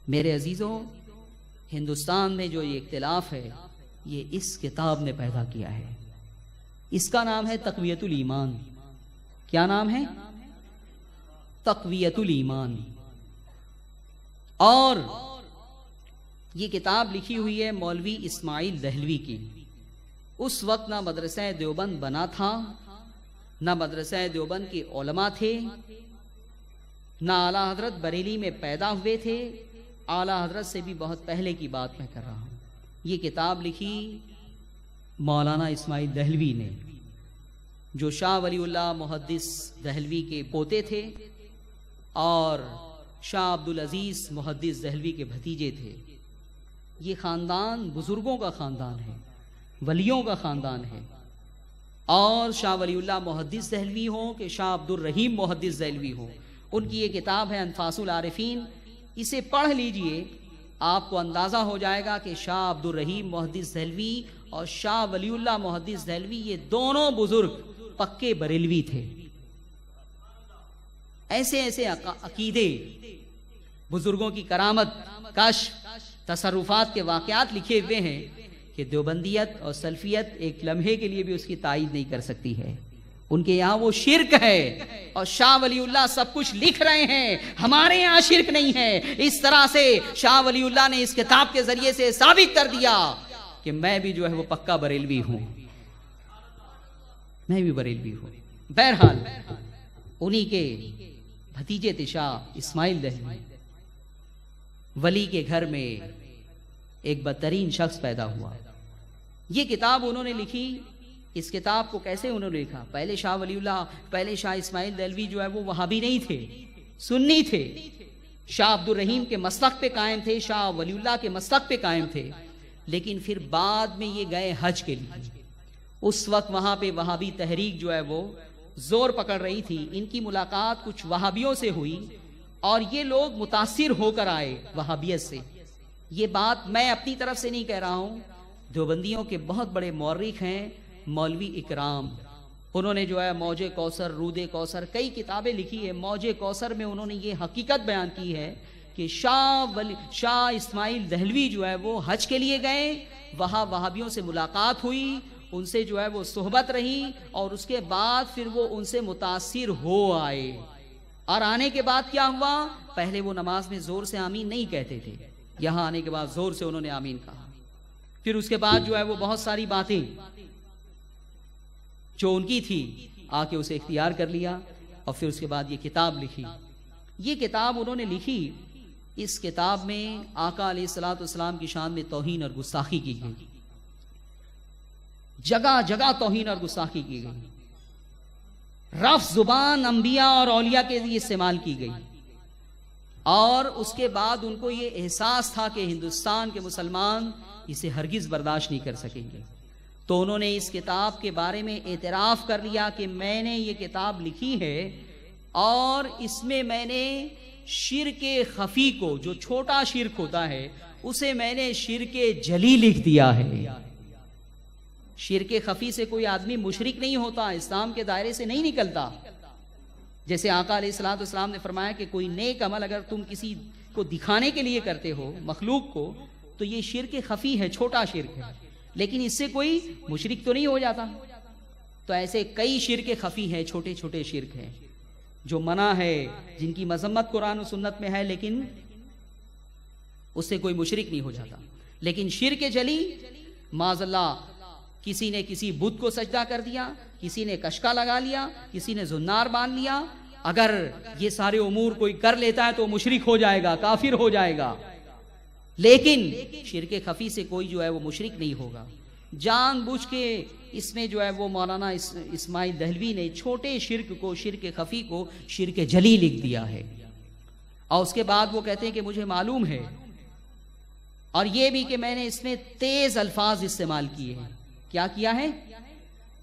میرے عزیزوں، ہندوستان میں جو یہ اختلاف ہے یہ اس کتاب نے پیدا کیا ہے. اس کا نام ہے تقویت الایمان. کیا نام ہے؟ تقویت الایمان. اور یہ کتاب لکھی ہوئی ہے مولوی اسماعیل دہلوی کی. اس وقت نہ مدرسہ دیوبند بنا تھا، نہ مدرسہ دیوبند کے علماء تھے، نہ اعلیٰ حضرت بریلی میں پیدا ہوئے تھے. اعلیٰ حضرت سے بھی بہت پہلے کی بات میں کر رہا ہوں. یہ کتاب لکھی مولانا اسماعیل دہلوی نے، جو شاہ ولی اللہ محدث دہلوی کے پوتے تھے اور شاہ عبدالعزیز محدث دہلوی کے بھتیجے تھے. یہ خاندان بزرگوں کا خاندان ہے، ولیوں کا خاندان ہے. اور شاہ ولی اللہ محدث دہلوی ہوں کہ شاہ عبد الرحیم محدث دہلوی ہوں، ان کی یہ کتاب ہے انفاس العارفین. اسے پڑھ لیجئے، آپ کو اندازہ ہو جائے گا کہ شاہ عبد الرحیم محدث دہلوی اور شاہ ولی اللہ محدث دہلوی یہ دونوں بزرگ پکے بریلوی تھے. ایسے ایسے عقیدے، بزرگوں کی کرامت، کشف، تصرفات کے واقعات لکھے ہوئے ہیں کہ دیوبندیت اور سلفیت ایک لمحے کے لیے بھی اس کی تائید نہیں کر سکتی ہے. ان کے یہاں وہ شرک ہے اور شاہ ولی اللہ سب کچھ لکھ رہے ہیں، ہمارے یہاں شرک نہیں ہے. اس طرح سے شاہ ولی اللہ نے اس کتاب کے ذریعے سے ثابت کر دیا کہ میں بھی جو ہے وہ پکا بریلوی ہوں، میں بھی بریلوی ہوں. بہرحال انہی کے بھتیجے تھے شاہ اسماعیل دہلوی. ولی کے گھر میں ایک بدترین شخص پیدا ہوا. یہ کتاب انہوں نے لکھی. اس کتاب کو کیسے انہوں نے لکھا؟ پہلے شاہ ولی اللہ، پہلے شاہ اسماعیل دہلوی جو ہے وہ وہابی نہیں تھے، سنی تھے. شاہ عبد الرحیم کے مسلک پہ قائم تھے، شاہ ولی اللہ کے مسلک پہ قائم تھے. لیکن پھر بعد میں یہ گئے حج کے لیے. اس وقت وہاں پہ وہابی تحریک جو ہے وہ زور پکڑ رہی تھی. ان کی ملاقات کچھ وہابیوں سے ہوئی اور یہ لوگ متاثر ہو کر آئے وہابیت سے. یہ بات میں اپنی طرف سے نہیں کہہ رہا ہوں، دیوبندیوں کے بہت بڑے مورخ ہیں مولوی اکرام، انہوں نے جو ہے موج کوثر، رود کوثر، کئی کتابیں لکھی ہے. موج کوثر میں انہوں نے یہ حقیقت بیان کی ہے کہ شاہ اسماعیل دہلوی جو ہے وہ حج کے لیے گئے، وہاں وہابیوں سے ملاقات ہوئی، ان سے جو ہے وہ صحبت رہی اور اس کے بعد پھر وہ ان سے متاثر ہو آئے. اور آنے کے بعد کیا ہوا؟ پہلے وہ نماز میں زور سے آمین نہیں کہتے تھے، یہاں آنے کے بعد زور سے انہوں نے آمین کہا. پھر اس کے بعد جو ہے وہ بہت ساری باتیں جو ان کی تھی آ کے اسے اختیار کر لیا اور پھر اس کے بعد یہ کتاب لکھی. یہ کتاب انہوں نے لکھی. اس کتاب میں آقا علیہ الصلوۃ والسلام کی شان میں توہین اور گستاخی کی گئی، جگہ جگہ توہین اور گستاخی کی گئی. رفع زبان انبیاء اور اولیاء کے لیے استعمال کی گئی. اور اس کے بعد ان کو یہ احساس تھا کہ ہندوستان کے مسلمان اسے ہرگز برداشت نہیں کر سکیں گے. تو انہوں نے اس کتاب کے بارے میں اعتراف کر لیا کہ میں نے یہ کتاب لکھی ہے اور اس میں میں نے شرک خفی کو، جو چھوٹا شرک ہوتا ہے، اسے میں نے شرک جلی لکھ دیا ہے. شرک خفی سے کوئی آدمی مشرک نہیں ہوتا، اسلام کے دائرے سے نہیں نکلتا. جیسے آقا علیہ الصلوۃ والسلام نے فرمایا کہ کوئی نیک عمل اگر تم کسی کو دکھانے کے لیے کرتے ہو، مخلوق کو، تو یہ شرک خفی ہے، چھوٹا شرک ہے، لیکن اس سے کوئی مشرک تو نہیں ہو جاتا. تو ایسے کئی شرک خفی ہیں، چھوٹے چھوٹے شرک ہیں جو منع ہے، جن کی مذمت قرآن و سنت میں ہے، لیکن اس سے کوئی مشرک نہیں ہو جاتا. لیکن شرک جلی، معاذ اللہ، کسی نے کسی بت کو سجدہ کر دیا، کسی نے کشکا لگا لیا، کسی نے زنار باندھ لیا، اگر یہ سارے امور کوئی کر لیتا ہے تو مشرک ہو جائے گا، کافر ہو جائے گا. لیکن شرک خفی سے کوئی جو ہے وہ مشرک نہیں ہوگا. جان بوجھ کے اس میں جو ہے وہ مولانا اسماعیل دہلوی نے چھوٹے شرک کو، شرک خفی کو، شرک جلی لکھ دیا ہے. اور اس کے بعد وہ کہتے ہیں کہ مجھے معلوم ہے اور یہ بھی کہ میں نے اس میں تیز الفاظ استعمال کیے ہیں. کیا کیا ہے؟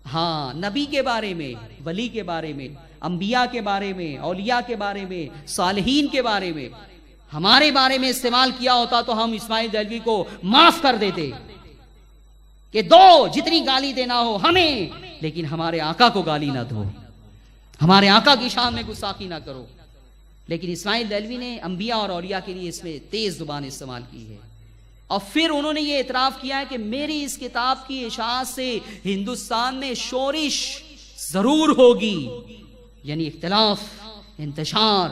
ہاں، نبی کے بارے میں، ولی کے بارے میں، انبیاء کے بارے میں، اولیاء کے بارے میں، صالحین کے بارے میں. ہمارے بارے میں استعمال کیا ہوتا تو ہم اسماعیل دہلوی کو معاف کر دیتے کہ دو، جتنی گالی دینا ہو ہمیں، لیکن ہمارے آقا کو گالی نہ دو، ہمارے آقا کی شان میں گستاخی نہ کرو. لیکن اسماعیل دہلوی نے انبیاء اور اولیاء کے لیے اس میں تیز زبان استعمال کی ہے، اور پھر انہوں نے یہ اعتراف کیا ہے کہ میری اس کتاب کی اشاعت سے ہندوستان میں شورش ضرور ہوگی، یعنی اختلاف، انتشار،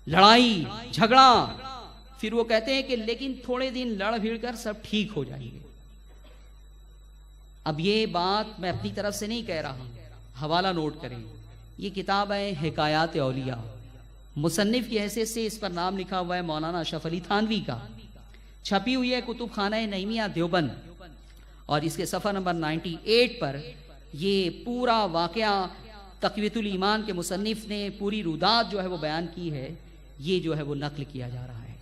لڑائی جھگڑا۔ پھر وہ کہتے ہیں کہ لیکن تھوڑے دن لڑ بھیڑ کر سب ٹھیک ہو جائیں گے۔ اب یہ بات میں اپنی طرف سے نہیں کہہ رہا ہوں، حوالہ نوٹ کریں، یہ کتاب ہے حکایات اولیاء، مصنف کی حیثیت سے اس پر نام لکھا ہوا ہے مولانا اشرف علی تھانوی کا، چھپی ہوئی ہے کتب خانہ نعیمیہ دیوبند، اور اس کے صفحہ نمبر 98 پر یہ پورا واقعہ تقویۃ الایمان کے مصنف نے پوری رودات جو ہے وہ بیان کی ہے، یہ جو ہے وہ نقل کیا جا رہا ہے۔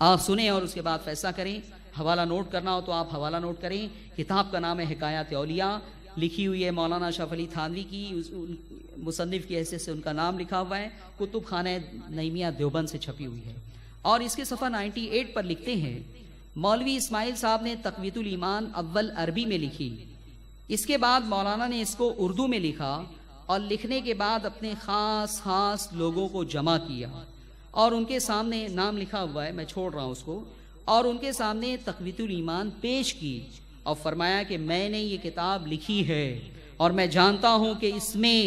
آپ سنیں اور اس کے بعد فیصلہ کریں۔ حوالہ نوٹ کرنا ہو تو آپ حوالہ نوٹ کریں۔ کتاب کا نام ہے حکایات اولیاء، لکھی ہوئی ہے مولانا اشرف علی تھانوی کی، مصنف کی حیثیت سے ان کا نام لکھا ہوا ہے، کتب خانہ نعیمیہ دیوبند سے چھپی ہوئی ہے۔ اور اس کے صفحہ 98 پر لکھتے ہیں، مولوی اسماعیل صاحب نے تقویۃ الایمان اول عربی میں لکھی، اس کے بعد مولانا نے اس کو اردو میں لکھا، اور لکھنے کے بعد اپنے خاص لوگوں کو جمع کیا، اور ان کے سامنے نام لکھا ہوا ہے، میں چھوڑ رہا ہوں اس کو، اور ان کے سامنے تقویۃ الایمان پیش کی، اور فرمایا کہ میں نے یہ کتاب لکھی ہے، اور میں جانتا ہوں کہ اس میں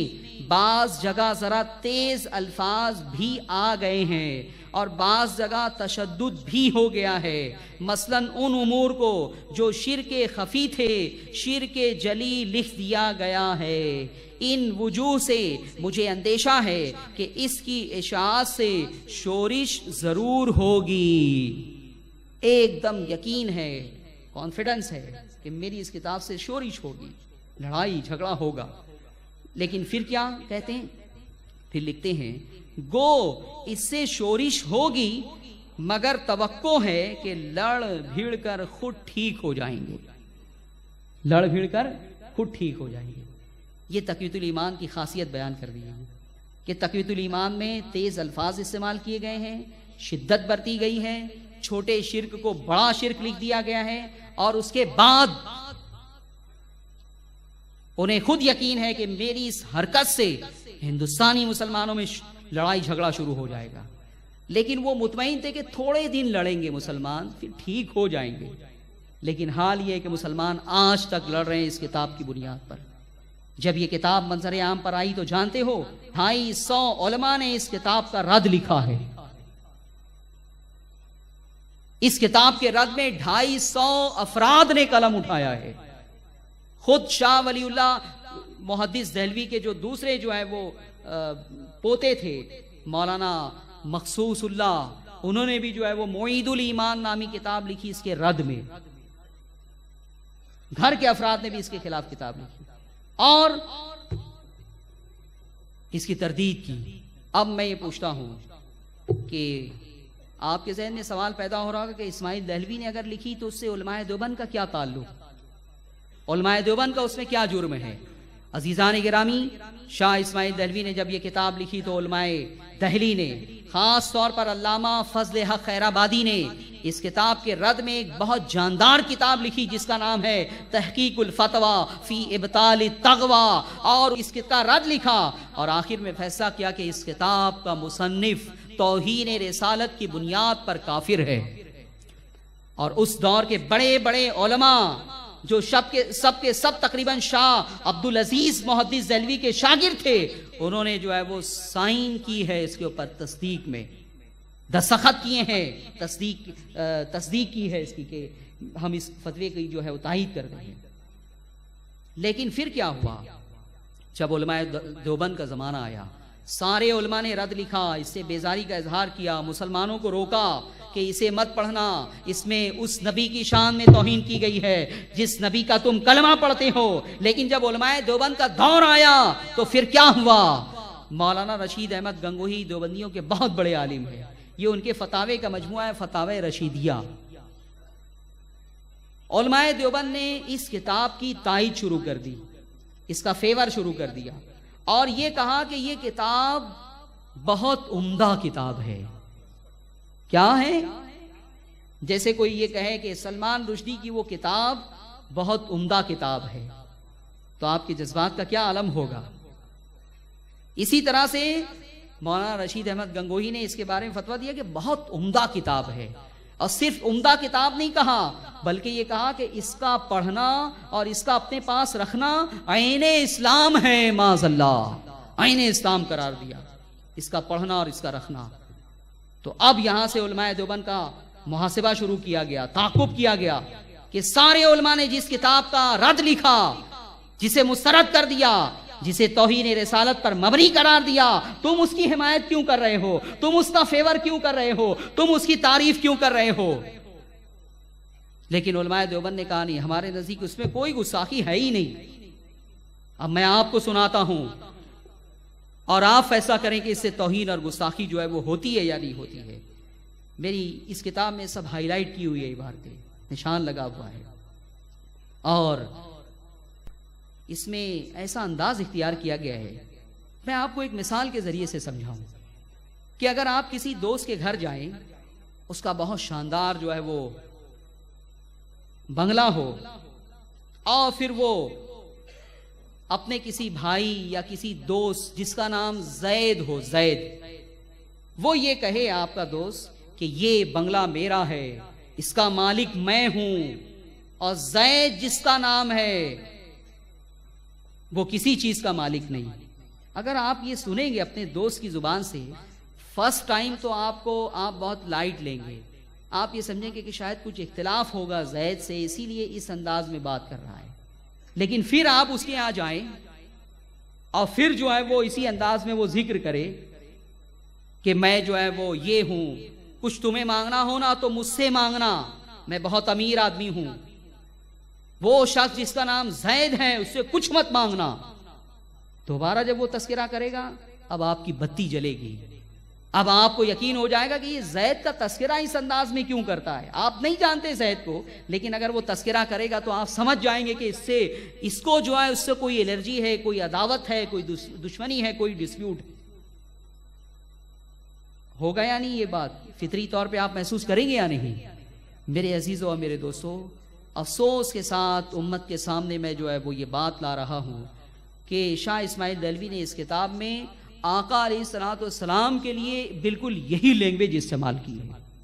بعض جگہ ذرا تیز الفاظ بھی آ گئے ہیں، اور بعض جگہ تشدد بھی ہو گیا ہے، مثلا ان امور کو جو شرک خفی تھے شرک جلی لکھ دیا گیا ہے۔ ان وجوہ سے مجھے اندیشہ ہے کہ اس کی اشاعت سے شورش ضرور ہوگی۔ ایک دم یقین ہے، کانفیڈنس ہے کہ میری اس کتاب سے شورش ہوگی، لڑائی جھگڑا ہوگا۔ لیکن پھر کیا کہتے ہیں؟ پھر لکھتے ہیں، گو اس سے شورش ہوگی مگر توقع ہے کہ لڑ بھیڑ کر خود ٹھیک ہو جائیں گے، لڑ بھیڑ کر خود ٹھیک ہو جائیں گے۔ یہ تقویۃ الایمان کی خاصیت بیان کر دی ہے کہ تقویۃ الایمان میں تیز الفاظ استعمال کیے گئے ہیں، شدت برتی گئی ہے، چھوٹے شرک کو بڑا شرک لکھ دیا گیا ہے، اور اس کے بعد انہیں خود یقین ہے کہ میری اس حرکت سے ہندوستانی مسلمانوں میں لڑائی جھگڑا شروع ہو جائے گا۔ لیکن وہ مطمئن تھے کہ تھوڑے دن لڑیں گے مسلمان، پھر ٹھیک ہو جائیں گے۔ لیکن حال یہ ہے کہ مسلمان آج تک لڑ رہے ہیں اس کتاب کی بنیاد پر۔ جب یہ کتاب منظر عام پر آئی تو جانتے ہو 250 علماء نے اس کتاب کا رد لکھا ہے۔ اس کتاب کے رد میں 250 افراد نے قلم اٹھایا ہے۔ خود شاہ ولی اللہ محدث دہلوی کے جو دوسرے جو ہے وہ پوتے تھے مولانا مخصوص اللہ، انہوں نے بھی جو ہے وہ معید الایمان نامی کتاب لکھی اس کے رد میں۔ گھر کے افراد نے بھی اس کے خلاف کتاب لکھی اور اس کی تردید کی۔ اب میں یہ پوچھتا ہوں کہ آپ کے ذہن میں سوال پیدا ہو رہا ہوگا کہ اسماعیل دہلوی نے اگر لکھی تو اس سے علماء دیوبند کا کیا تعلق، علماء دیوبند کا اس میں کیا جرم ہے؟ عزیزان گرامی، شاہ اسماعیل دہلوی نے جب یہ کتاب لکھی تو علماء دہلی نے، خاص طور پر علامہ فضل حق خیرآبادی نے اس کتاب کے رد میں ایک بہت جاندار کتاب لکھی جس کا نام ہے تحقیق الفتویٰ فی ابطال التغویٰ، اور اس کا رد لکھا اور آخر میں فیصلہ کیا کہ اس کتاب کا مصنف توہین رسالت کی بنیاد پر کافر ہے۔ اور اس دور کے بڑے بڑے علماء جو سب کے سب تقریباً شاہ عبدالعزیز محدث دہلوی کے شاگرد تھے، انہوں نے جو ہے وہ سائن کی ہے اس کے اوپر، تصدیق میں دستخط کیے ہیں، تصدیق کی ہے اس کی کہ ہم اس فتوے کی جو ہے وہ تائید کرتے ہیں۔ لیکن پھر کیا ہوا؟ جب علماء دیوبند کا زمانہ آیا، سارے علماء نے رد لکھا، اس سے بیزاری کا اظہار کیا، مسلمانوں کو روکا کہ اسے مت پڑھنا، اس میں اس نبی کی شان میں توہین کی گئی ہے جس نبی کا تم کلمہ پڑھتے ہو۔ لیکن جب علماء دیوبند کا دور آیا تو پھر کیا ہوا؟ مولانا رشید احمد گنگوہی دیوبندیوں کے بہت بڑے عالم ہیں، یہ ان کے فتاوے کا مجموعہ ہے، فتاوی رشیدیہ۔ علماء دیوبند نے اس کتاب کی تائید شروع کر دی، اس کا فیور شروع کر دیا، اور یہ کہا کہ یہ کتاب بہت عمدہ کتاب ہے۔ کیا ہے؟ جیسے کوئی یہ کہے کہ سلمان رشدی کی وہ کتاب بہت عمدہ کتاب ہے، تو آپ کے جذبات کا کیا عالم ہوگا؟ اسی طرح سے مولانا رشید احمد گنگوہی نے اس کے بارے میں فتویٰ دیا کہ بہت عمدہ کتاب ہے، اور صرف عمدہ کتاب نہیں کہا بلکہ یہ کہا کہ اس کا پڑھنا اور اس کا اپنے پاس رکھنا عین اسلام ہے، معاذ اللہ، عین اسلام قرار دیا اس کا پڑھنا اور اس کا رکھنا۔ تو اب یہاں سے علماء دیوبند کا محاسبہ شروع کیا گیا، تعاقب کیا گیا کہ سارے علماء نے جس کتاب کا رد لکھا، جسے مسترد کر دیا، جسے توہین رسالت پر مبنی قرار دیا، تم اس کی حمایت کیوں کر رہے ہو؟ تم اس کا فیور کیوں کر رہے ہو؟ تم اس کی تعریف کیوں کر رہے ہو؟ لیکن علماء دیوبند نے کہا نہیں، ہمارے نزدیک اس میں کوئی گستاخی ہے ہی نہیں۔ اب میں آپ کو سناتا ہوں اور آپ فیصلہ کریں کہ اس سے توہین اور گستاخی جو ہے وہ ہوتی ہے یا نہیں ہوتی ہے۔ میری اس کتاب میں سب ہائی لائٹ کی ہوئی ہے عبارتیں، نشان لگا ہوا ہے، اور اس میں ایسا انداز اختیار کیا گیا ہے، میں آپ کو ایک مثال کے ذریعے سے سمجھاؤں کہ اگر آپ کسی دوست کے گھر جائیں، اس کا بہت شاندار جو ہے وہ بنگلہ ہو، اور پھر وہ اپنے کسی بھائی یا کسی دوست جس کا نام زید ہو، زید، وہ یہ کہے آپ کا دوست کہ یہ بنگلہ میرا ہے، اس کا مالک میں ہوں، اور زید جس کا نام ہے وہ کسی چیز کا مالک نہیں۔ اگر آپ یہ سنیں گے اپنے دوست کی زبان سے فرسٹ ٹائم تو آپ بہت لائٹ لیں گے، آپ یہ سمجھیں گے کہ شاید کچھ اختلاف ہوگا زید سے، اسی لیے اس انداز میں بات کر رہا ہے۔ لیکن پھر آپ اس کے یہاں جائیں اور پھر جو ہے وہ اسی انداز میں وہ ذکر کرے کہ میں جو ہے وہ یہ ہوں، کچھ تمہیں مانگنا ہونا تو مجھ سے مانگنا، میں بہت امیر آدمی ہوں، وہ شخص جس کا نام زید ہے اس سے کچھ مت مانگنا۔ دوبارہ جب وہ تذکرہ کرے گا اب آپ کی بتی جلے گی، اب آپ کو یقین ہو جائے گا کہ یہ زید کا تذکرہ اس انداز میں کیوں کرتا ہے۔ آپ نہیں جانتے زید کو، لیکن اگر وہ تذکرہ کرے گا تو آپ سمجھ جائیں گے کہ اس کو جو ہے اس سے کوئی الرجی ہے، کوئی عداوت ہے، کوئی دشمنی ہے، کوئی ڈسپیوٹ ہوگا یا نہیں۔ یہ بات فطری طور پہ آپ محسوس کریں گے یا نہیں؟ میرے عزیزوں اور میرے دوستوں، افسوس کے ساتھ امت کے سامنے میں جو ہے وہ یہ بات لا رہا ہوں کہ شاہ اسماعیل دہلوی نے اس کتاب میں آقا علیہ الصلوۃ والسلام کے لیے بالکل یہی لینگویج استعمال کی ہے۔